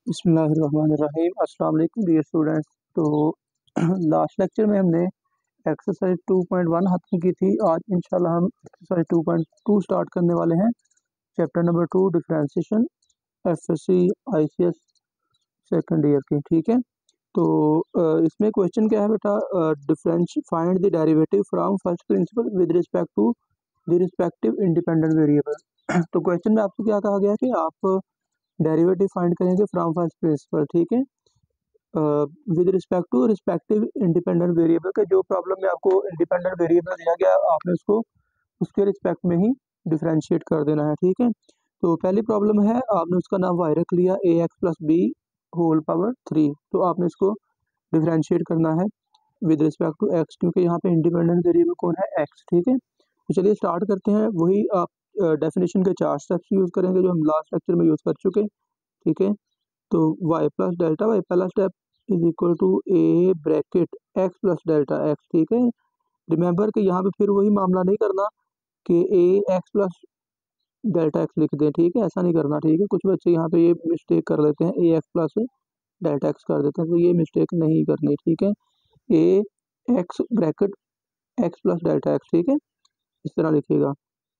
बिस्मिल्लाहिर्रहमानिर्रहीम। अस्सलाम वालेकुम डियर स्टूडेंट्स। तो लास्ट लेक्चर में हमने एक्सरसाइज 2.1 खत्म की थी। आज इंशाल्लाह हम एक्सरसाइज 2.2 स्टार्ट करने वाले हैं। Chapter number 2 differentiation, FSc ICS second year की। ठीक है, तो इसमें क्वेश्चन क्या है बेटा, find the derivative from first principle with respect to the respective independent variable. तो क्वेश्चन में आपसे क्या कहा गया कि आप डेरिवेटिव फाइंड करेंगे फ्रॉम फर्स्ट प्रिंसिपल। ठीक है, with respect to respective independent variable के जो प्रॉब्लम में आपको इंडिपेंडेंट वेरिएबल दिया गया आपने उसको उसके रिस्पेक्ट में ही डिफरेंशिएट कर देना है। ठीक है, तो पहली प्रॉब्लम है, आपने उसका नाम वाई रख लिया, a x plus b whole power 3। तो आपने इसको डिफरेंशिएट करना है विद रिस्पेक्ट टू एक्स, क्योंकि यहाँ पे इंडिपेंडेंट वेरिएबल कौन है, एक्स। ठीक है, तो चलिए स्टार्ट करते हैं। वही आप डेफिनेशन के 4 स्टेप्स यूज़ करेंगे जो हम लास्ट लेक्चर में यूज़ कर चुके। ठीक है, तो y प्लस डेल्टा वाई पहला step is equal to a bracket x plus delta x। ठीक है, रिमेंबर कि यहाँ पे फिर वही मामला नहीं करना कि a x plus delta x लिख दें। ठीक है, ऐसा नहीं करना। ठीक है, कुछ बच्चे यहाँ पे ये मिस्टेक कर लेते हैं, ए एक्स प्लस डेल्टा एक्स कर देते हैं, तो ये मिस्टेक नहीं करनी। ठीक है, a x bracket x plus delta x. ठीक है, इस तरह लिखिएगा।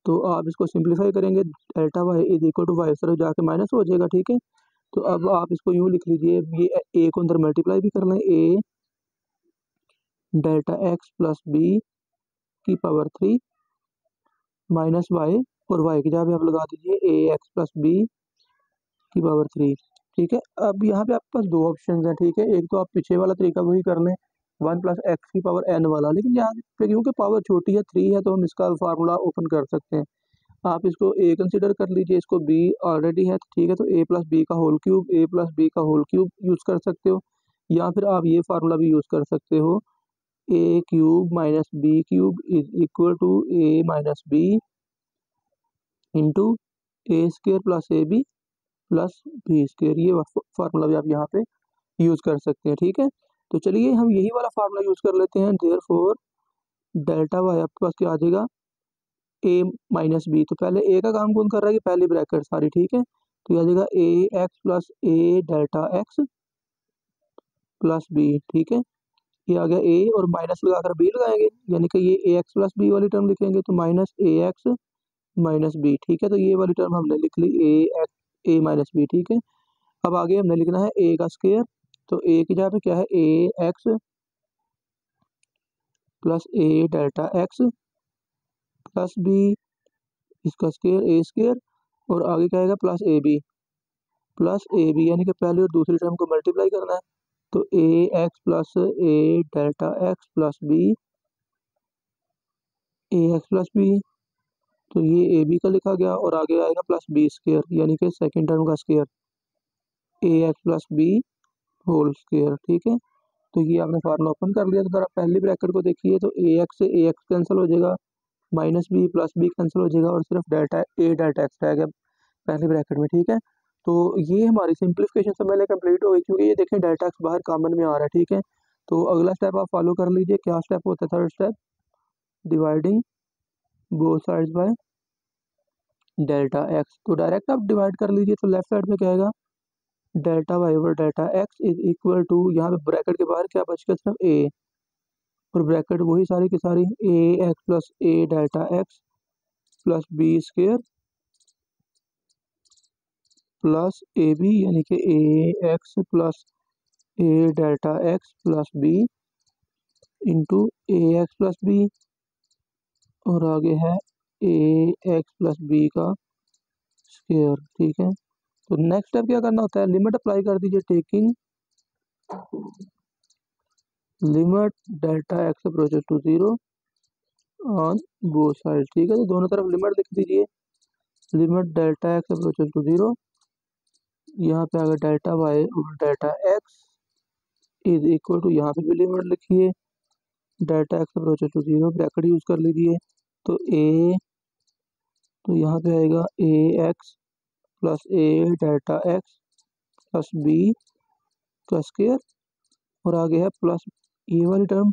तो आप इसको सिंप्लीफाई करेंगे, delta y is equal to y तरफ जाके माइनस हो जाएगा। ठीक है, तो अब आप इसको यूँ लिख लीजिए, ये ए को अंदर मल्टीप्लाई भी कर लें, ए डेल्टा एक्स प्लस बी की पावर 3 माइनस वाई, और वाई की जगह पे आप लगा दीजिए ए एक्स प्लस बी की पावर 3। ठीक है, अब यहाँ पे आपके पास दो ऑप्शन हैं। ठीक है, एक तो आप पीछे वाला तरीका वही कर लें, 1 प्लस एक्स की पावर एन वाला, लेकिन यहाँ पे क्योंकि पावर छोटी है 3 है, तो हम इसका फार्मूला ओपन कर सकते हैं। आप इसको ए कंसिडर कर लीजिए, इसको बी ऑलरेडी है। ठीक है, तो ए प्लस बी का होल क्यूब, ए प्लस बी का होल क्यूब यूज़ कर सकते हो, या फिर आप ये फार्मूला भी यूज़ कर सकते हो, a cube minus b cube is equal to a minus b into a square plus a b plus b square. ये फार्मूला भी आप यहाँ पे यूज़ कर सकते हैं। ठीक है, तो चलिए हम यही वाला फार्मूला यूज़ कर लेते हैं। देयरफॉर डेल्टा वाई आपके पास क्या आ जाएगा, ए माइनस बी। तो पहले ए का काम कौन कर रहा है, कि पहली ब्रैकेट सारी। ठीक है, तो यह आ जाएगा ए x plus a delta x plus B. ठीक है, ये आ गया ए, और माइनस लगाकर बी लगाएंगे, यानी कि ये ए एक्स प्लस बी वाली टर्म लिखेंगे, तो माइनस ए एक्स माइनस बी। ठीक है, तो ये वाली टर्म हमने लिख ली, ए एक्स ए माइनस बी। ठीक है, अब आगे हमने लिखना है ए का स्क्वायर, तो ए की जगह पे क्या है, a x plus a delta x plus B, इसका स्क्वायर ए स्क्वायर, और आगे क्या आएगा, प्लस ए बी यानी कि पहली और दूसरी टर्म को मल्टीप्लाई करना है। तो ए x plus a delta x plus B, A x plus B, तो ये ए बी का लिखा गया, और आगे आएगा प्लस बी स्क्वायर, यानी कि सेकेंड टर्म का square, a x plus b whole square. ठीक है, तो ये आपने फार्मूला ओपन कर लिया। तो जरा पहली ब्रैकेट को देखिए, तो ए एक्स से ए एक्स कैंसिल हो जाएगा, minus b plus b cancel हो जाएगा, और सिर्फ डेल्टा ए डेल्टा एक्स रहेगा पहली ब्रैकेट में। ठीक है, तो ये हमारी सिंप्लीफिकेशन से पहले कंप्लीट हो गई, क्योंकि ये देखें डेल्टा एक्स बाहर कॉमन में आ रहा है। ठीक है, तो अगला स्टेप आप फॉलो कर लीजिए। क्या स्टेप होता है, third step, dividing both sides by delta x. तो डायरेक्ट आप डिवाइड कर लीजिए, तो लेफ्ट साइड में क्या आएगा, delta y over delta x is equal to, यहाँ पे ब्रैकेट के बाहर क्या बच गया, सिर्फ ए, और ब्रैकेट वही सारी की सारी, a x plus a delta x plus b square plus a b, यानी कि a x plus a delta x plus b into a x plus b, और आगे है ए एक्स प्लस बी का स्क्वायर। ठीक है, तो नेक्स्ट स्टेप क्या करना होता है, लिमिट अप्लाई कर दीजिए, taking limit delta x approaches to 0 on both side. ठीक है, तो दोनों तरफ लिमिट लिख दीजिए, limit delta x approaches to 0, यहाँ पे आगे डेल्टा वाई और delta x is equal to, यहाँ पे भी लिमिट लिखिए, delta x approaches to 0, bracket use कर लीजिए, तो ए, तो यहाँ पे आएगा a x plus a delta x plus b का स्क्वायर, और आगे है प्लस ये वाली term,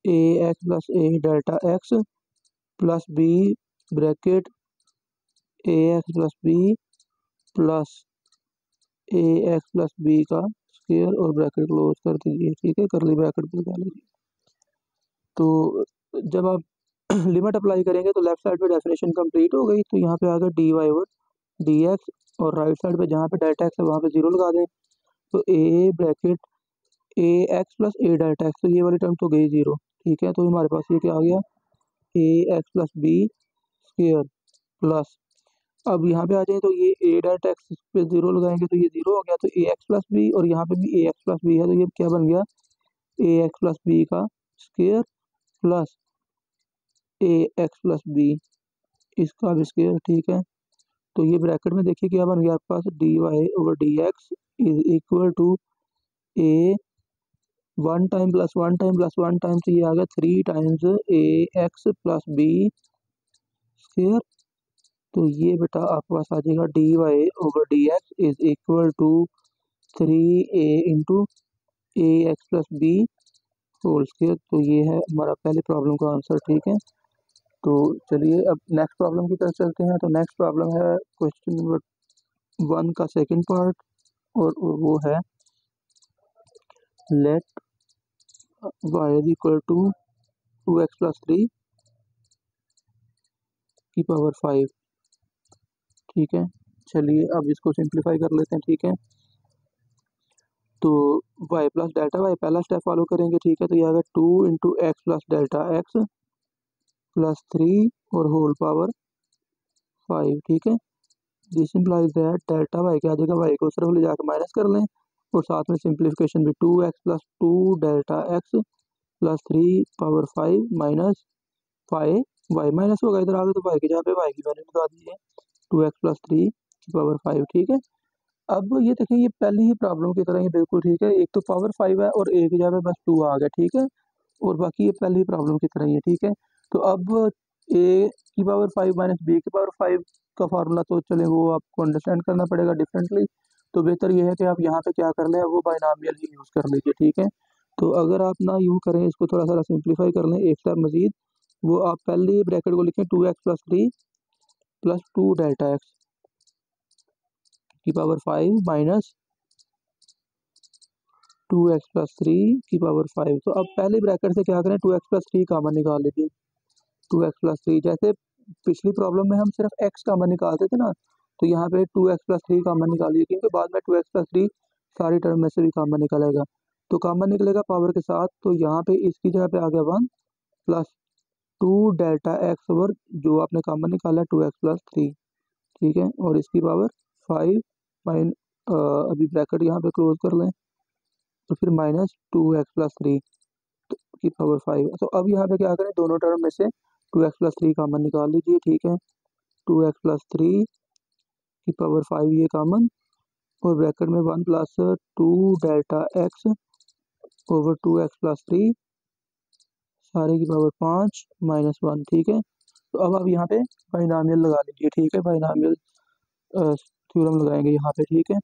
a x plus a delta x plus b bracket a x plus b plus a x plus b का स्क्वायर और ब्रैकेट क्लोज कर दीजिए, ठीक है, करली ब्रैकेट पर लगा लीजिए। तो जब आप लिमिट अप्लाई करेंगे तो लेफ्ट साइड पे डेफिनेशन कंप्लीट हो गई, तो यहाँ पे आ गया d y over d x, और राइट साइड पे जहाँ पे डेल्टा एक्स है वहाँ पे 0 लगा दें, तो A bracket a x plus a delta x, तो ये वाली टर्म तो गई 0, ठीक है। तो हमारे पास ये क्या आ गया, a x plus b square plus, अब यहाँ पे आ जाए तो ये ए डेल्टा एक्स पे 0 लगाएंगे तो ये 0 हो गया, तो ए एक्स प्लस बी, और यहाँ पे भी ए एक्स प्लस बी है, तो ये क्या बन गया, ए एक्स प्लस बी का square plus a x plus B इसका भी स्क्वायर, ठीक है। तो ये ब्रैकेट में देखिए क्या बन गया आपके पास, d y over d x is equal to a 1 time plus 1 time plus 1 time, तो ये आ गया 3 times a x plus b square. तो ये बेटा आपके पास आ जाएगा d y over d x is equal to 3a into a x plus b whole square. तो ये है हमारा पहले प्रॉब्लम का आंसर, ठीक है। तो चलिए अब नेक्स्ट प्रॉब्लम की तरफ चलते हैं। तो नेक्स्ट प्रॉब्लम है क्वेश्चन नंबर 1 का सेकंड पार्ट, और वो है let y is equal to 2x plus 3 की पावर 5, ठीक है। चलिए अब इसको सिंप्लीफाई कर लेते हैं, ठीक है। तो y प्लस डेल्टा y पहला स्टेप फॉलो करेंगे, ठीक है। तो ये आएगा 2 into x plus delta x plus 3 और होल पावर 5, ठीक है। This implies that delta y क्या आ जाएगा, वाई को सिर्फ ले जाकर माइनस कर लें, और साथ में सिंप्लीफिकेशन भी 2x plus 2 delta x plus 3 power 5 minus 5 y minus होगा इधर आगे, तो वाई की जगह पे वाई की वैल्यू लगा दीजिए 2x प्लस 3 की पावर 5, ठीक है। अब ये देखें ये पहली ही प्रॉब्लम की तरह ही बिल्कुल ठीक है, एक तो पावर 5 है और एक की जगह पे बस 2 आ गया, ठीक है, और बाकी ये पहली ही प्रॉब्लम की तरह ही है, ठीक है। तो अब ए की पावर 5 माइनस बी की पावर 5 का फार्मूला तो चले वो आपको अंडरस्टैंड करना पड़ेगा डिफरेंटली, तो बेहतर ये है कि आप यहाँ पे क्या कर लें, वो बाइनॉमियल ही यूज़ कर लीजिए, ठीक है। तो अगर आप ना यूँ करें, इसको थोड़ा सा सिंप्लीफाई कर लें एक स्टेप मजीद, वो आप पहले ब्रैकेट को लिखें 2x plus 3 plus 2 delta x की पावर 5 माइनस 2x प्लस 3 की पावर 5। तो अब पहले ब्रैकेट से क्या करें, 2x प्लस 3 कॉमन निकाल लीजिए, 2x प्लस 3, जैसे पिछली प्रॉब्लम में हम सिर्फ x कॉमन निकालते थे ना, तो यहाँ पे 2x प्लस 3 कॉमन निकालिए, क्योंकि बाद में 2x प्लस 3 सारी टर्म में से भी कॉमन निकलेगा, तो कॉमन निकलेगा पावर के साथ, तो यहाँ पे इसकी जगह पे आ गया 1 प्लस 2 डेल्टा एक्स ओवर जो आपने कॉमन निकाला 2x प्लस 3, ठीक है, और इसकी पावर 5 माइन अभी ब्रैकेट यहाँ पे क्लोज कर लें, तो फिर माइनस 2x प्लस 3 की पावर 5। तो अब यहाँ पे क्या करें, दोनों टर्म में से 2x प्लस 3 कॉमन निकाल लीजिए, ठीक है, 2x प्लस 3 की पावर 5 ये कॉमन, और ब्रैकेट में 1 plus 2 delta x over 2x plus 3 सारे की पावर 5 माइनस 1, ठीक है। तो अब आप यहाँ पे बाइनॉमियल लगा लीजिए, ठीक है, बाइनॉमियल थ्योरम लगाएंगे यहाँ पे, ठीक है।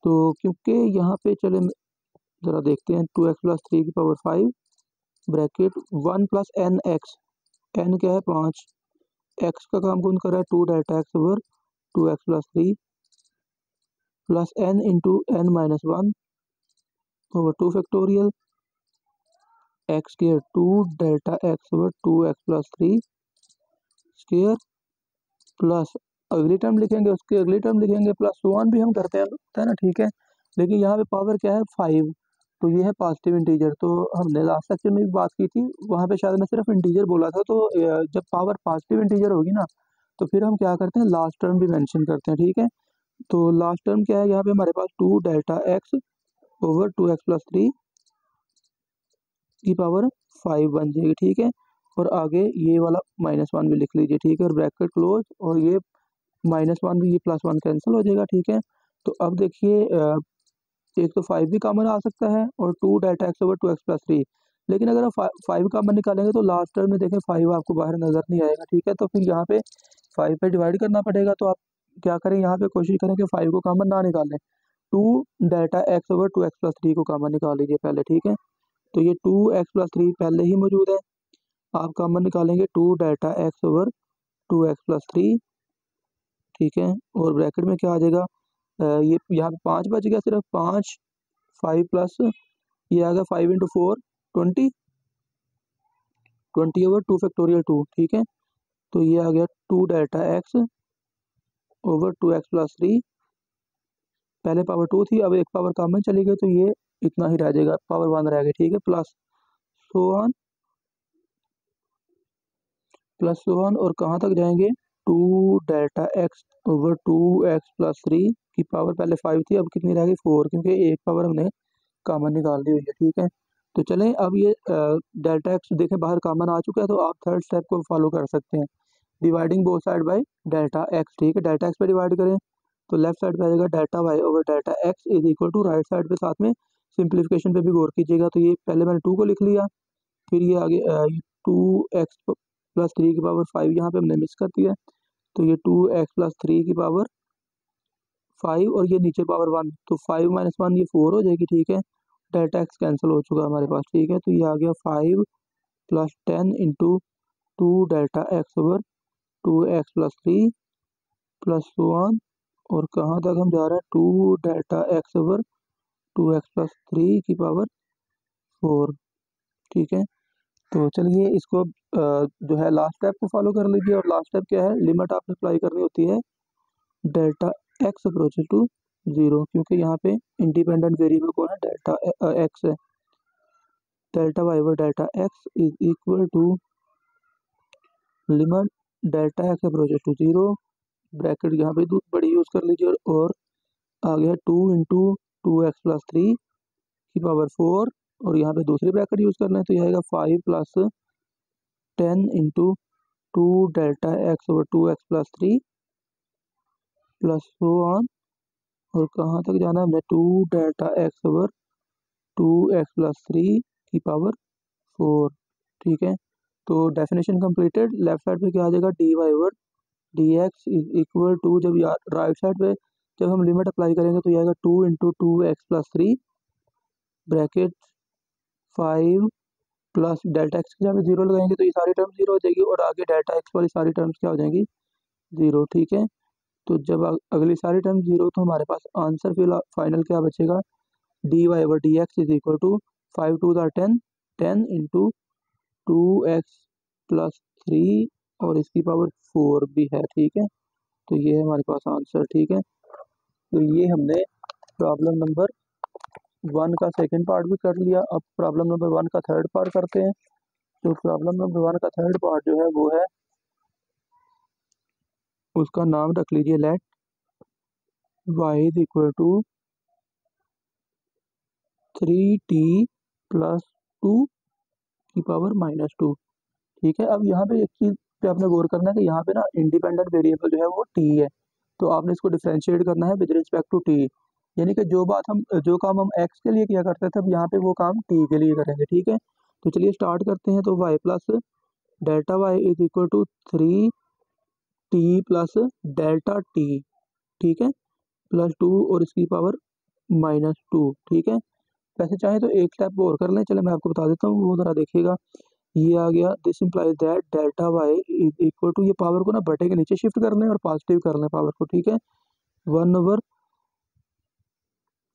तो क्योंकि यहाँ पे चले ज़रा देखते हैं, 2x प्लस 3 की power 5 bracket 1 plus n x, n क्या है 5, एक्स का काम कौन कर रहा है 2 delta x over 2x plus 3 plus n into n minus 1 over 2 factorial x square 2 delta x over 2x plus 3 square plus अगली टर्म लिखेंगे, उसके अगली टर्म लिखेंगे, प्लस 1 भी हम करते हैं ना, ठीक है। लेकिन यहाँ पे पावर क्या है 5, तो ये है पॉजिटिव इंटीजर। तो हमने लास्ट लेक्चर में भी बात की थी, वहाँ पे शायद मैं सिर्फ इंटीजर बोला था, तो जब पावर पॉजिटिव इंटीजर होगी ना, तो फिर हम क्या करते हैं, लास्ट टर्म भी मेंशन करते हैं, ठीक है। तो लास्ट टर्म क्या है, यहाँ पे हमारे पास 2 delta x over 2x plus 3 की पावर 5 बन जाएगी, ठीक है, और आगे ये वाला -1 भी लिख लीजिए, ठीक है, और ब्रैकेट क्लोज, और ये -1 भी, ये +1 कैंसिल हो जाएगा, ठीक है। तो अब देखिए एक तो 5 भी कॉमन आ सकता है, और 2 delta x over 2x plus 3, लेकिन अगर आप 5 कॉमन निकालेंगे तो लास्ट टर्म में देखें 5 आपको बाहर नज़र नहीं आएगा, ठीक है। तो फिर यहाँ पे 5 पे डिवाइड करना पड़ेगा, तो आप क्या करें, यहाँ पे कोशिश करें कि 5 को कॉमन ना निकालें, 2 delta x over 2x plus 3 को कॉमन निकाल लीजिए पहले, ठीक है। तो ये 2x प्लस 3 पहले ही मौजूद है, आप कॉमन निकालेंगे 2 delta x over 2x plus 3, ठीक है, और ब्रैकेट में क्या आ जाएगा ये यहाँ पे 5 बच गया, सिर्फ 5, 5 प्लस ये आ गया 5 इंटू 4 20, 20/2 ठीक है। तो ये आ गया 2 delta x over 2x plus 3, पहले पावर 2 थी, अब एक पावर कम में चली गई तो ये इतना ही रह जाएगा, पावर 1 रह गई, ठीक है। प्लस सो ऑन और कहाँ तक जाएंगे, 2 delta x over 2x plus 3 की पावर पहले 5 थी, अब कितनी रह गई 4, क्योंकि एक पावर हमने कॉमन निकाल दी हुई है, ठीक है। तो चलें अब ये डेल्टा एक्स देखें बाहर कॉमन आ चुका है, तो आप थर्ड स्टेप को फॉलो कर सकते हैं, dividing both side by delta x, ठीक है। डेल्टा एक्स पे डिवाइड करें तो लेफ्ट साइड पे आ जाएगा delta y over delta x is equal to, right side पे साथ में सिंप्लीफिकेशन पे भी गौर कीजिएगा। तो ये पहले मैंने 2 को लिख लिया, फिर ये आगे 2x प्लस 3 की पावर 5 यहाँ पे हमने मिस कर दिया, तो ये 2x प्लस 3 की पावर 5 और ये नीचे पावर 1, तो 5 माइनस 1 ये 4 हो जाएगी, ठीक है। डेल्टा एक्स कैंसिल हो चुका है हमारे पास, ठीक है। तो ये आ गया 5 plus 10 into 2 delta x over 2x plus 3 plus so on, और कहाँ तक हम जा रहे हैं, 2 delta x over 2x plus 3 की पावर 4, ठीक है। तो चलिए इसको जो है लास्ट स्टेप को फॉलो कर लीजिए, और लास्ट स्टेप क्या है, लिमिट आपने अप्लाई करनी होती है डेल्टा एक्स अप्रोचेस टू 0, क्योंकि यहाँ पे इंडिपेंडेंट वेरिएबल कौन है, डेल्टा एक्स है। Delta y over delta x is equal to limit delta x approaches to 0, bracket यहाँ पे बड़ी यूज़ कर लीजिए, और आ गया 2 इंटू 2x प्लस 3 की पावर 4, और यहाँ पे दूसरी ब्रैकेट यूज़ करना है, तो यह आएगा 5 plus 10 into 2 delta x over 2x plus 3 plus so on, और कहाँ तक जाना है हमने, 2 delta x over 2x plus 3 की पावर 4, ठीक है। तो डेफिनेशन कंप्लीटेड, लेफ्ट साइड पे क्या आ जाएगा, dy over dx is equal to, जब राइट साइड पे जब हम लिमिट अप्लाई करेंगे तो ये आएगा 2 into 2x plus 3 bracket 5 plus delta x की जगह 0 लगाएंगे तो ये सारी टर्म 0 हो जाएगी, और आगे डेल्टा एक्स वाली सारी टर्म्स क्या हो जाएंगी, 0, ठीक है। तो जब अगली सारी टर्म 0, तो हमारे पास आंसर फिलहाल फाइनल क्या बचेगा, dy over dx is equal to 5 2 10, 10 into 2x plus 3 और इसकी पावर 4 भी है, ठीक है। तो ये है हमारे पास आंसर, ठीक है। तो ये हमने प्रॉब्लम नंबर 1 का सेकंड पार्ट भी कर लिया, अब प्रॉब्लम नंबर 1 का थर्ड पार्ट करते हैं। तो प्रॉब्लम नंबर 1 का थर्ड पार्ट जो है वो है, उसका नाम रख लीजिए let y is equal to 3t plus 2 की पावर माइनस 2, ठीक है। अब यहाँ पे एक चीज़ पे आपने गौर करना है कि यहाँ पे ना इंडिपेंडेंट वेरिएबल जो है वो t है, तो आपने इसको डिफ्रेंशिएट करना है विद रिस्पेक्ट टू t, यानी कि जो काम हम x के लिए किया करते थे अब यहाँ पे वो काम t के लिए करेंगे, ठीक है। तो चलिए स्टार्ट करते हैं। तो y plus delta y is equal to 3t plus delta t, ठीक है, प्लस 2 और इसकी पावर माइनस 2, ठीक है। वैसे चाहे तो एक स्टेप और कर लें, चले मैं आपको बता देता हूँ, वो ज़रा देखिएगा। ये आ गया, this implies that delta y is equal to, ये पावर को ना बटे के नीचे शिफ्ट कर लें और पॉजिटिव कर लें पावर को, ठीक है। 1 ओवर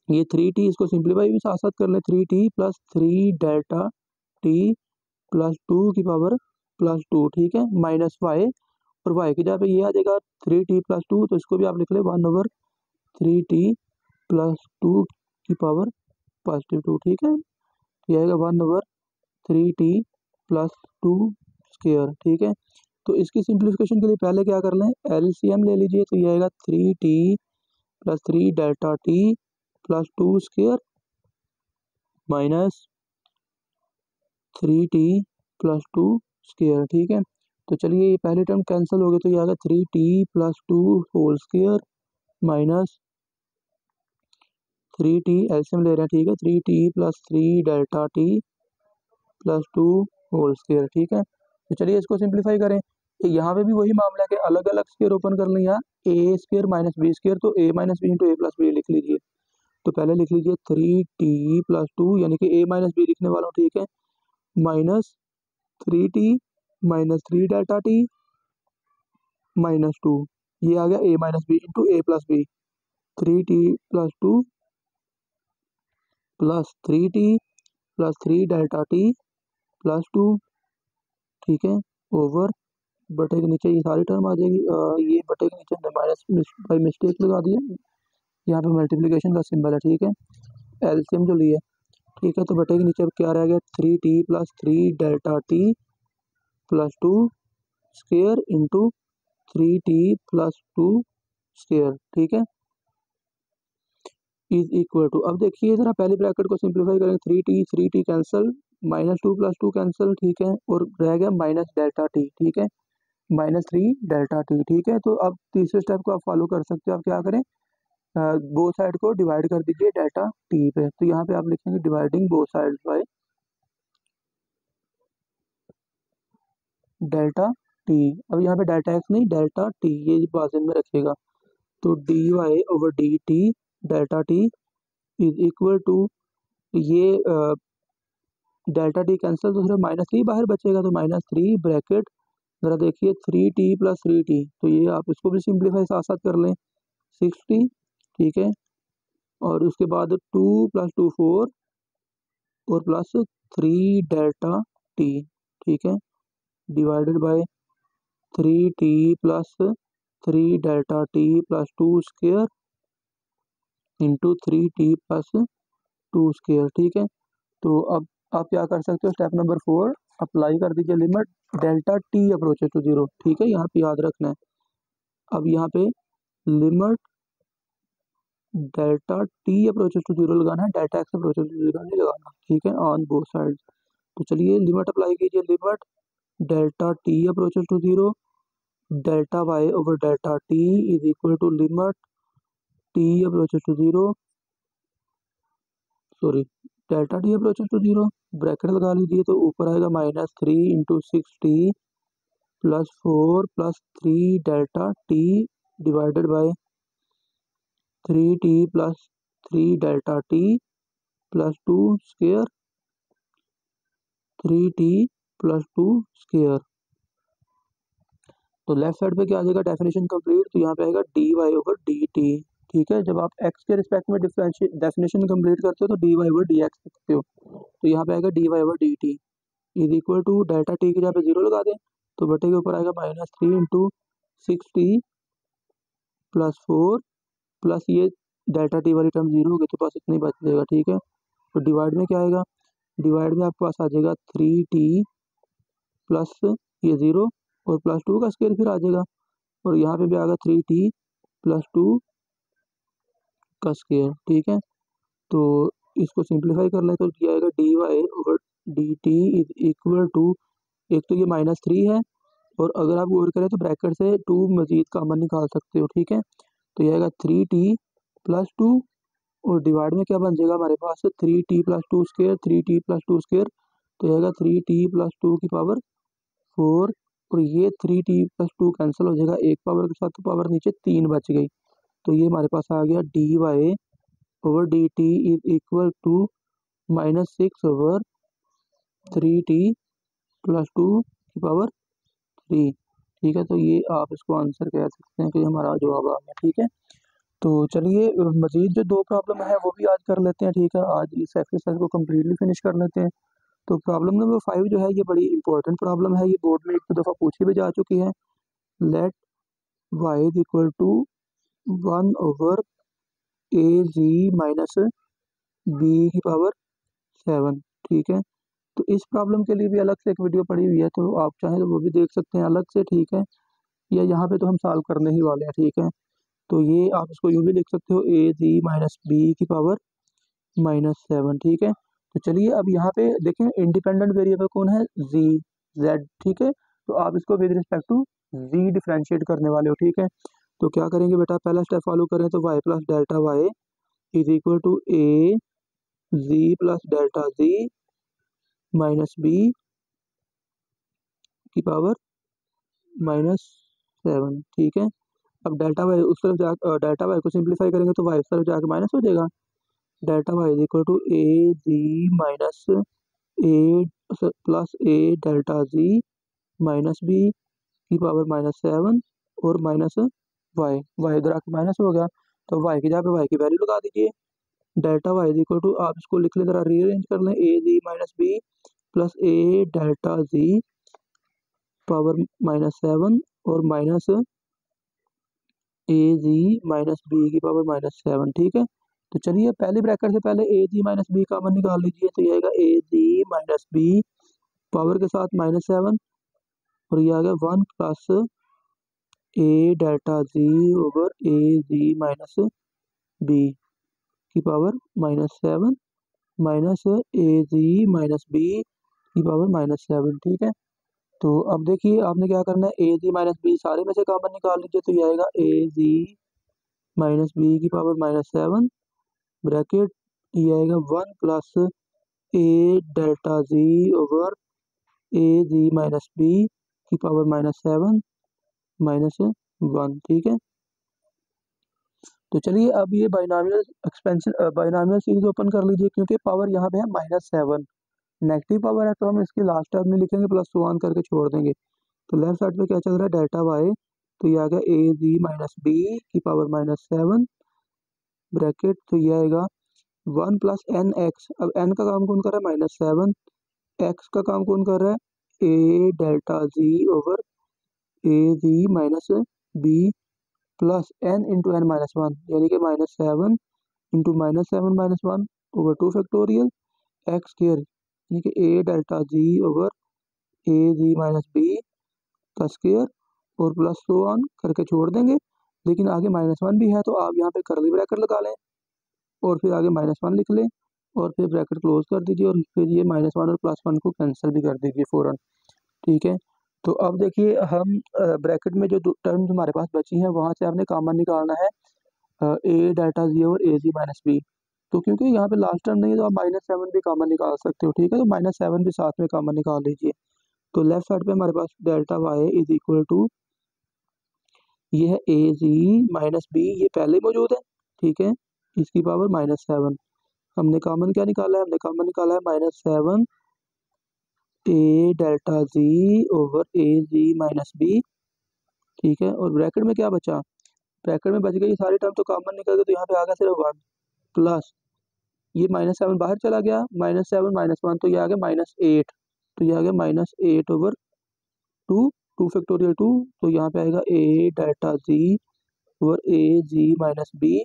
ये 3t, इसको सिंप्लीफाई भी साथ साथ कर लें, 3t plus 3 delta t plus 2 की पावर प्लस 2, ठीक है, माइनस वाई, और वाई की जगह पे ये आ जाएगा 3t प्लस 2, तो इसको भी आप लिख लें 1 ओवर 3t प्लस 2 की पावर पॉजिटिव 2, ठीक है। ये आएगा 1 ओवर 3t प्लस 2 स्क्वायर, ठीक है। तो इसकी सिंप्लीफिकेशन के लिए पहले क्या कर लें, एलसीएम ले लीजिए, तो ये आएगा 3t plus 3 delta t plus 2 square minus 3t plus 2 square, ठीक है। तो चलिए ये पहले टर्म कैंसिल हो गए, तो ये आएगा 3t plus 2 whole square minus 3t, LCM ले रहे हैं, ठीक है, 3t plus 3 delta t plus 2 whole square, ठीक है। तो चलिए इसको सिंप्लीफाई करें, यहाँ पे भी वही मामला है कि अलग अलग स्क्वायर ओपन कर लें, या ए स्क्वायर माइनस बी स्क्वायर, तो ए minus b into a plus B लिख लीजिए। तो पहले लिख लीजिए 3t प्लस 2, यानी कि ए माइनस बी लिखने वाला हूँ, ठीक है, minus 3t minus 3 delta t minus 2, ये आ गया a minus b into a plus b, 3t plus 2 plus 3t plus 3 delta t plus 2, ठीक है, ओवर बटे के नीचे ये सारी टर्म आ जाएगी, ये बटे के नीचे माइनस बाई मिस्टेक लगा दिया, यहाँ पे मल्टीप्लिकेशन का सिंबल है, ठीक है, एलसीएम जो लिया, ठीक है। तो बटे के नीचे अब क्या रह गया, 3t plus 3 delta t plus 2 square into 3t plus 2 square, ठीक है, इज इक्वल टू, अब देखिए जरा पहले ब्रैकेट को सिंप्लीफाई करेंगे, 3t cancel, minus 2 plus 2 cancel, ठीक है, और रह गया माइनस डेल्टा टी, ठीक है, -3 डेल्टा टी, ठीक है। तो अब तीसरे स्टेप को आप फॉलो कर सकते हो, आप क्या करें, बोथ साइड को डिवाइड कर दीजिए डेल्टा टी पे, तो यहाँ पे आप लिखेंगे dividing both side by delta t, अब यहाँ पे डेल्टा एक्स नहीं डेल्टा टी, ये बाजू में रखिएगा, तो d y over d t delta t is equal to, ये डेल्टा टी कैंसिल, तो सिर्फ -3 बाहर बचेगा, तो -3 ब्रैकेट, जरा देखिए 3t प्लस 3t, तो ये आप इसको भी सिंप्लीफाई साथ साथ कर लें, 6t, ठीक है, और उसके बाद 2 प्लस 2 4 और प्लस 3 डेल्टा टी, ठीक है, divided by 3t plus 3 delta t plus 2 square into 3t plus 2 square, ठीक है। तो अब आप क्या कर सकते हो, स्टेप नंबर 4 अप्लाई कर दीजिए limit delta t approaches to zero, ठीक है, यहाँ पे याद रखना है, अब यहाँ पे limit delta t approaches to zero लगाना है, delta x approaches to zero नहीं लगाना, ठीक है, ऑन बोथ साइड। तो चलिए लिमिट अप्लाई कीजिए, limit delta t approaches to zero delta y over delta t is equal to limit t approaches to zero, sorry, delta t approaches to zero, bracket लगा लीजिए, तो ऊपर आएगा -3 into 6t plus 4 plus 3 delta t divided by 3t plus 3 delta t plus 2 square 3t plus 2 square. तो left side पे क्या आ जाएगा, डेफिनेशन कंप्लीट, तो यहाँ पे आएगा d y over d t, ठीक है, जब आप एक्स के रिस्पेक्ट में डेफिनेशन कंप्लीट करते हो तो d y over d x लिखते हो, तो यहाँ पे आएगा d y over d t is equal to delta t की जगह पे 0 लगा दें, तो बटे के ऊपर आएगा -3 इंटू 6t प्लस 4 प्लस ये डेल्टा टी वाली टर्म 0 होगी, तो पास इतना ही बच जाएगा, ठीक है। तो डिवाइड में क्या आएगा, डिवाइड में आपके पास आ जाएगा 3t प्लस ये 0 और प्लस 2 का स्क्वायर फिर आ जाएगा, और यहाँ पे भी आएगा 3t प्लस 2 का स्क्वायर, ठीक है। तो इसको सिंप्लीफाई कर लें, तो ये आएगा d y over d t is equal to, एक तो ये -3 है, और अगर आप गौर करें तो ब्रैकेट से 2 मजीद कॉमन निकाल सकते हो, ठीक है। तो ये आएगा 3t प्लस 2 और डिवाइड में क्या बन जाएगा हमारे पास 3t plus 2 square 3t plus 2 square, तो ये आएगा 3t प्लस 2 की पावर 4, और ये 3t प्लस 2 कैंसिल हो जाएगा, एक पावर के साथ तो पावर नीचे 3 बच गई, तो ये हमारे पास आ गया d y over d t is equal to -6 over 3t plus 2 की पावर 3, ठीक है। तो ये आप इसको आंसर कह सकते हैं कि हमारा जवाब आ गया, ठीक है। तो चलिए मजीद जो 2 प्रॉब्लम है वो भी आज कर लेते हैं, ठीक है, आज इस एक्सरसाइज को कम्प्लीटली फिनिश कर लेते हैं। तो प्रॉब्लम नंबर 5 जो है ये बड़ी इंपॉर्टेंट प्रॉब्लम है, ये बोर्ड में 1 दफ़ा पूछी भी जा चुकी है, let y is equal to 1 over a g minus b की पावर 7, ठीक है। तो इस प्रॉब्लम के लिए भी अलग से एक वीडियो पड़ी हुई है, तो आप चाहें तो वो भी देख सकते हैं अलग से, ठीक है, या यहाँ पे तो हम सॉल्व करने ही वाले हैं, ठीक है। तो ये आप इसको यूँ भी लिख सकते हो ए जी माइनस बी की पावर -7, ठीक है। तो चलिए अब यहाँ पे देखें इंडिपेंडेंट वेरिएबल कौन है, जी जेड, ठीक है। तो आप इसको with respect to g differentiate करने वाले हो, ठीक है। तो क्या करेंगे बेटा, पहला स्टेप फॉलो करें, तो y plus delta y is equal to a g plus delta g minus b की पावर -7, ठीक है। अब डेल्टा वाई उस तरफ जा डेल्टा वाई को सिंप्लीफाई करेंगे तो वाई उस तरफ जाकर माइनस हो जाएगा, delta y is equal to a g minus a plus a delta g minus b की पावर -7 और माइनस वाई, वाई इधर आकर माइनस हो गया, तो वाई की जगह पे वाई की वैल्यू लगा दीजिए। Delta y is equal to, आप इसको लिख लें, जरा रीअरेंज कर लें, a g minus b plus a delta g power -7 और minus a g minus b की पावर -7। ठीक है, तो चलिए पहले ब्रैकेट से पहले a g minus b common निकाल लीजिए, तो ये आएगा a g minus b power के साथ -7 और ये आ गया 1 plus a delta g over a g minus b की power -7 minus a g minus b की पावर -7। ठीक है, तो अब देखिए आपने क्या करना है, ए जी माइनस बी सारे में से कॉमन निकाल लीजिए, तो ये आएगा ए जी माइनस बी की पावर -7 ब्रैकेट, ये आएगा 1 plus a delta g over a g minus b की पावर -7 -1। ठीक है, तो चलिए अब ये binomial expansion binomial series open कर लीजिए, क्योंकि पावर यहाँ पे है -7, नेगेटिव पावर है तो हम इसकी लास्ट टर्म में लिखेंगे +1 करके छोड़ देंगे। तो लेफ्ट साइड पे क्या चल रहा है, डेल्टा वाई, तो ये आ गया ए जी माइनस बी की पावर -7 ब्रैकेट, तो ये आएगा 1 प्लस एन एक्स। अब एन का काम कौन कर रहा है, -7, एक्स का काम कौन कर रहा है, a delta g over a g minus b plus n into n -1, यानी कि -7 into -7 -1 over 2 factorial x square, यानी कि a delta g over a g minus b का स्क्र और प्लस तो ऑन करके छोड़ देंगे। लेकिन आगे -1 भी है, तो आप यहाँ पे कर्ली ब्रैकेट लगा लें और फिर आगे -1 लिख लें और फिर ब्रैकेट क्लोज कर दीजिए और फिर ये -1 और +1 को कैंसिल भी कर दीजिए फ़ौरन। ठीक है, तो अब देखिए हम ब्रैकेट में जो टर्म्स हमारे पास बची हैं वहाँ से आपने कॉमन निकालना है ए डेल्टा जी और ए जी माइनस बी। तो क्योंकि यहाँ पे लास्ट टर्म नहीं है तो आप -7 भी कॉमन निकाल सकते हो। ठीक है, तो -7 भी साथ में कॉमन निकाल लीजिए। तो लेफ्ट साइड पे हमारे पास delta y is equal to, ये है ए जी माइनस बी, ये पहले मौजूद है। ठीक है, इसकी पावर -7, हमने कॉमन क्या निकाला है, हमने कॉमन निकाला है -7 ए delta g over a g minus B. ठीक है, और ब्रैकेट में क्या बचा, ब्रैकेट में बच गई ये सारी टर्म, तो कॉमन निकल गए, तो यहाँ पे आ गया सिर्फ 1 प्लस ये -7 बाहर चला गया, -7 -1, तो ये आ गया -8, तो ये आ गया -8 ओवर 2 फैक्टोरियल 2, तो यहाँ पे आएगा ए delta g over a g minus B,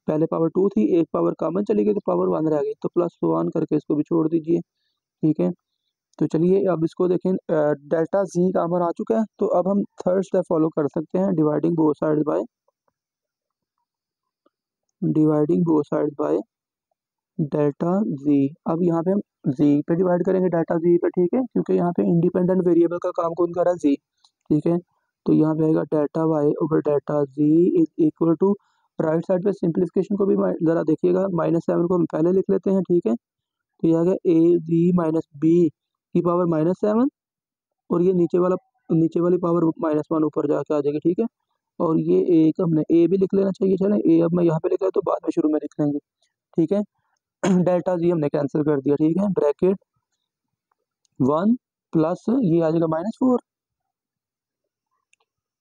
पहले पावर 2 थी, एक पावर कॉमन चली गई तो पावर 1 रह गई, तो +1 करके इसको भी छोड़ दीजिए। ठीक है, तो चलिए अब इसको देखें, डेल्टा जी कॉमन आ चुका है, तो अब हम थर्ड स्टेप फॉलो कर सकते हैं, dividing both sides by delta G. अब यहाँ पे हम जी पे डिवाइड करेंगे, डेल्टा जी पे। ठीक है, क्योंकि यहाँ पे इंडिपेंडेंट वेरिएबल का काम कौन कर रहा है, जी। ठीक है, तो यहाँ पे आएगा delta y over delta g is equal to, right side पे सिंप्लीफिकेशन को भी ज़रा देखिएगा, -7 को हम पहले लिख लेते हैं। ठीक है, तो ये आ गया ए जी माइनस बी की पावर -7 और ये नीचे वाली पावर -1 ऊपर जाके आ जाएगी। ठीक है, और ये एक हमने ए भी लिख लेना चाहिए, चलें ए अब मैं यहाँ पे लिख रहा तो बाद में शुरू में लिख लेंगे। ठीक है, डेल्टा जी हमने कैंसिल कर दिया। ठीक है, ब्रैकेट 1 प्लस ये आ जाएगा -4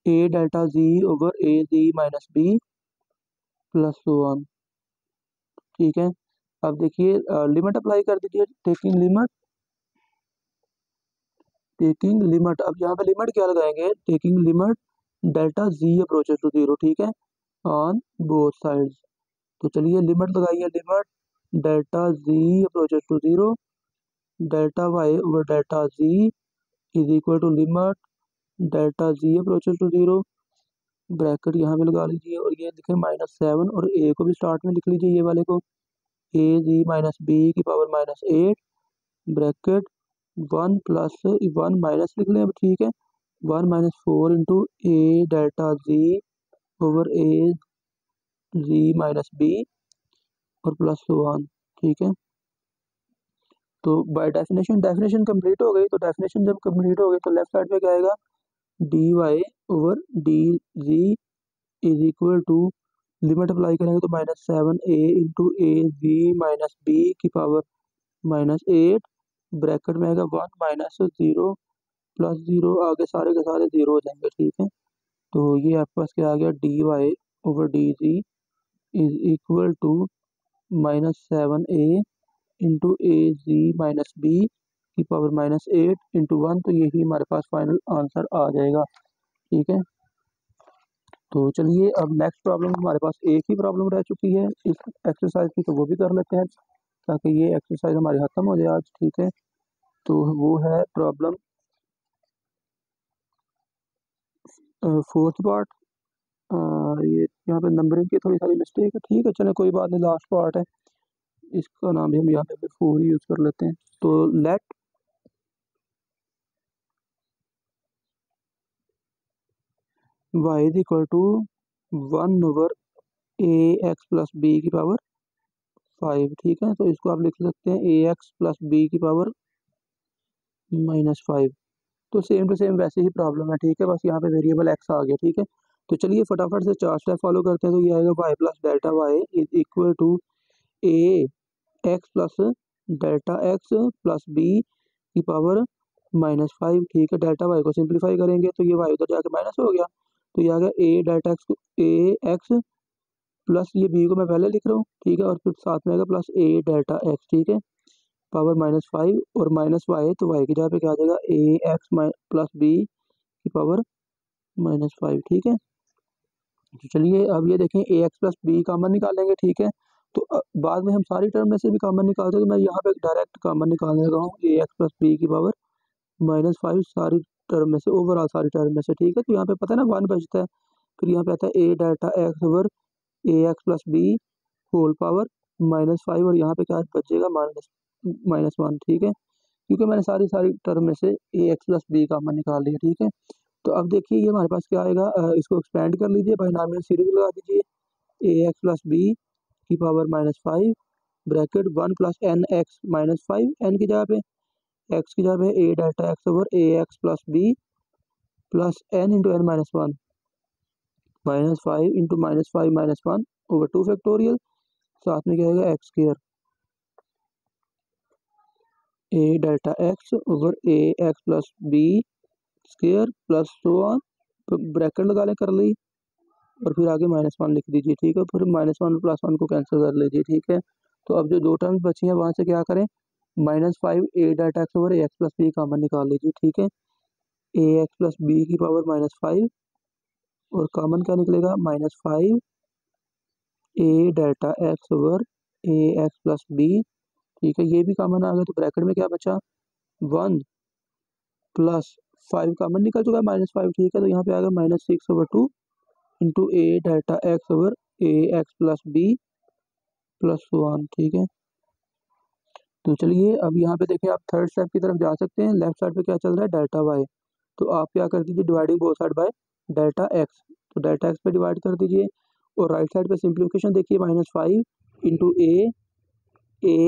ए delta g over a g minus b plus 1। ठीक है, अब देखिए लिमिट अप्लाई कर दीजिए, टेकिंग लिमिट, अब यहाँ पे लिमिट क्या लगाएंगे, taking limit delta g approaches to 0। ठीक है, ऑन बोथ साइड्स, तो चलिए लिमिट लगाइए, limit delta g approaches to 0 delta y over delta g is equal to limit delta g approaches to 0, bracket यहाँ पे लगा लीजिए और ये लिखे -7 और ए को भी स्टार्ट में लिख लीजिए, ये वाले को ए जी माइनस बी की पावर -8 ब्रैकेट 1 प्लस 1 माइनस लिख लें अब। ठीक है, 1 -4 into a delta g over a g minus B और प्लस 1। ठीक है, तो बाय डेफिनेशन कंप्लीट हो गई, तो डेफिनेशन जब कंप्लीट हो गई तो लेफ्ट साइड पे क्या आएगा, d y over d g is equal to, limit apply करेंगे तो -7 a into a g minus b की पावर -8 ब्रैकेट में आएगा 1 -0 प्लस 0, आगे सारे के सारे 0 हो जाएंगे। ठीक है, तो ये आपके पास क्या आ गया, d y over d g is equal to -7a into a g minus b की पावर -8 इंटू 1। तो यही हमारे पास फाइनल आंसर आ जाएगा। ठीक है, तो चलिए अब नेक्स्ट प्रॉब्लम, हमारे पास एक ही प्रॉब्लम रह चुकी है इस एक्सरसाइज की, तो वो भी कर लेते हैं ताकि ये एक्सरसाइज हमारी ख़त्म हो जाए आज। ठीक है, तो वो है प्रॉब्लम 4th पार्ट। ये यहाँ पे नंबरिंग की थोड़ी सारी मिस्टेक है। ठीक है, चले कोई बात नहीं, लास्ट पार्ट है, इसका नाम भी हम यहाँ पे फिर 4 ही यूज़ कर लेते हैं। तो let y is equal to 1/ax+b की पावर 5। ठीक है, तो इसको आप लिख सकते हैं ax+b की पावर -5। तो सेम टू सेम वैसे ही प्रॉब्लम है। ठीक है, बस यहाँ पे वेरिएबल x आ गया। ठीक है, तो चलिए फटाफट से 4 स्टेप फॉलो करते हैं। तो ये आएगा y plus delta y is equal to a x plus delta x plus b की पावर -5। ठीक है, डेल्टा वाई को सिंप्लीफाई करेंगे तो ये वाई उधर जाके माइनस हो गया, तो ये आ गया ए डेल्टा एक्स, ए एक्स प्लस ये बी को मैं पहले लिख रहा हूँ। ठीक है, और फिर साथ में आएगा प्लस ए डेल्टा एक्स। ठीक है, पावर -5 और माइनस वाई, तो वाई की जगह पे क्या आ जाएगा ए एक्स प्लस बी की पावर -5। ठीक है, तो चलिए अब ये देखें ए एक्स प्लस बी कॉमन निकालेंगे। ठीक है, तो बाद में हम सारी टर्म में से भी कॉमन निकालते हैं, तो मैं यहाँ पे डायरेक्ट कॉमन निकालने लगा हूँ ए एक्स प्लस बी की पावर -5 सारी टर्म में से, ओवरऑल सारी टर्म में से। ठीक है, तो यहाँ पे पता है ना 1 बचता है, फिर यहाँ पे आता है a delta x over a x plus b whole power -5, और यहाँ पे क्या बचेगा -1। ठीक है, क्योंकि मैंने सारी टर्म में से ए एक्स प्लस बी कॉमन निकाल लिया। ठीक है, तो अब देखिए ये हमारे पास क्या आएगा, इसको एक्सपेंड कर लीजिए, बाइनॉमियल सीरीज लगा दीजिए, ए एक्स प्लस बी की power -5 bracket 1 plus n x -5, n की जगह पे एक्स की जगह पे a delta x over a x plus b plus n into n -1 -5 into -5 -1 over 2 factorial, साथ में क्या आएगा x square a delta x over a x plus b square plus so on, तो ब्रैकेट लगा लें कर ली, और फिर आगे -1 लिख दीजिए। ठीक है, फिर -1 और +1 को कैंसिल कर लीजिए। ठीक है, तो अब जो दो टर्म्स बची हैं वहाँ से क्या करें, -5 ए delta x over a x plus B common निकाल लीजिए। ठीक है, ए एक्स प्लस बी की पावर -5 और कॉमन क्या निकलेगा -5 ए delta x over a x plus B. ठीक है, ये भी कॉमन आ गया, तो ब्रैकेट में क्या बचा 1 प्लस 5 कॉमन निकल चुका है -5। ठीक है, तो यहाँ पे आ गया -6/2 into a delta x over a x plus b plus 1। ठीक है, तो चलिए अब यहाँ पे देखें, आप थर्ड स्टेप की तरफ जा सकते हैं। लेफ्ट साइड पे क्या चल रहा है डेल्टा वाई, तो आप क्या कर दीजिए dividing both side by delta x, तो डेल्टा एक्स पे डिवाइड कर दीजिए, और राइट साइड पे सिंप्लीफिकेशन देखिए -5 into a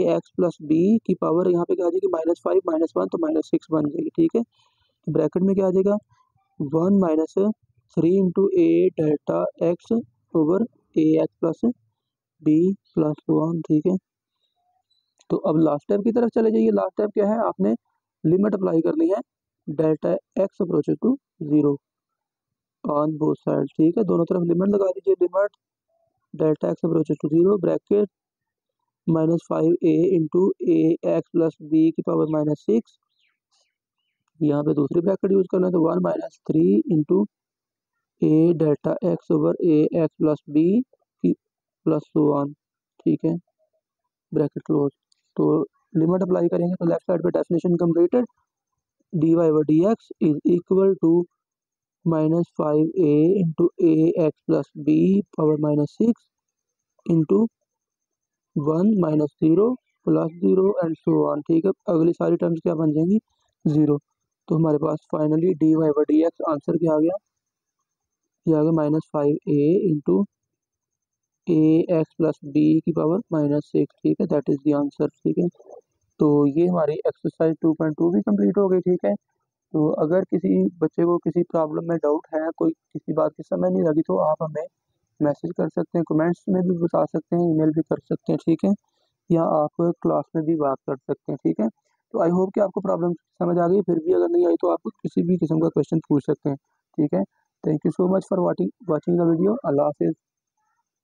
x plus b की पावर यहाँ पे क्या आ जाएगी -5 -1 तो -6 बन जाएगी। ठीक है, तो ब्रैकेट में क्या आ जाएगा 1 - 3 into a delta x over a x plus b plus 1। ठीक है, तो अब लास्ट स्टेप की तरफ चले जाइए। लास्ट स्टेप क्या है, आपने लिमिट अप्लाई करनी है delta x approaches to 0 on both side. ठीक है, दोनों तरफ लिमिट लगा दीजिए, limit delta x approaches to 0 bracket -5a into a x plus b की पावर -6, यहाँ पे दूसरी ब्रैकेट यूज करना है, तो 1 - 3 into a delta x over a x plus b की प्लस 1। ठीक है, ब्रैकेट क्लोज, तो लिमिट अप्लाई करेंगे तो लेफ्ट साइड पे definition completed, dy over dx is equal to -5a into a x plus b power -6 into 1 - 0 plus 0 and so on. ठीक है, अगली सारी टर्म्स क्या बन जाएंगी 0, तो हमारे पास finally dy over dx answer क्या आ गया, ये आ गया -5a into a x plus b की पावर -6। ठीक है, दैट इज़ द आंसर। ठीक है, तो ये हमारी एक्सरसाइज 2.2 भी कंप्लीट हो गई। ठीक है, तो अगर किसी बच्चे को किसी प्रॉब्लम में डाउट है, कोई किसी बात की समझ नहीं लगी, तो आप हमें मैसेज कर सकते हैं, कमेंट्स में भी बता सकते हैं, ईमेल भी कर सकते हैं। ठीक है, या आप क्लास में भी बात कर सकते हैं। ठीक है, तो आई होप कि आपको प्रॉब्लम समझ आ गई, फिर भी अगर नहीं आई तो आप किसी भी किस्म का क्वेश्चन पूछ सकते हैं। ठीक है, thank you so much for watching the video. Allah हाफिज़।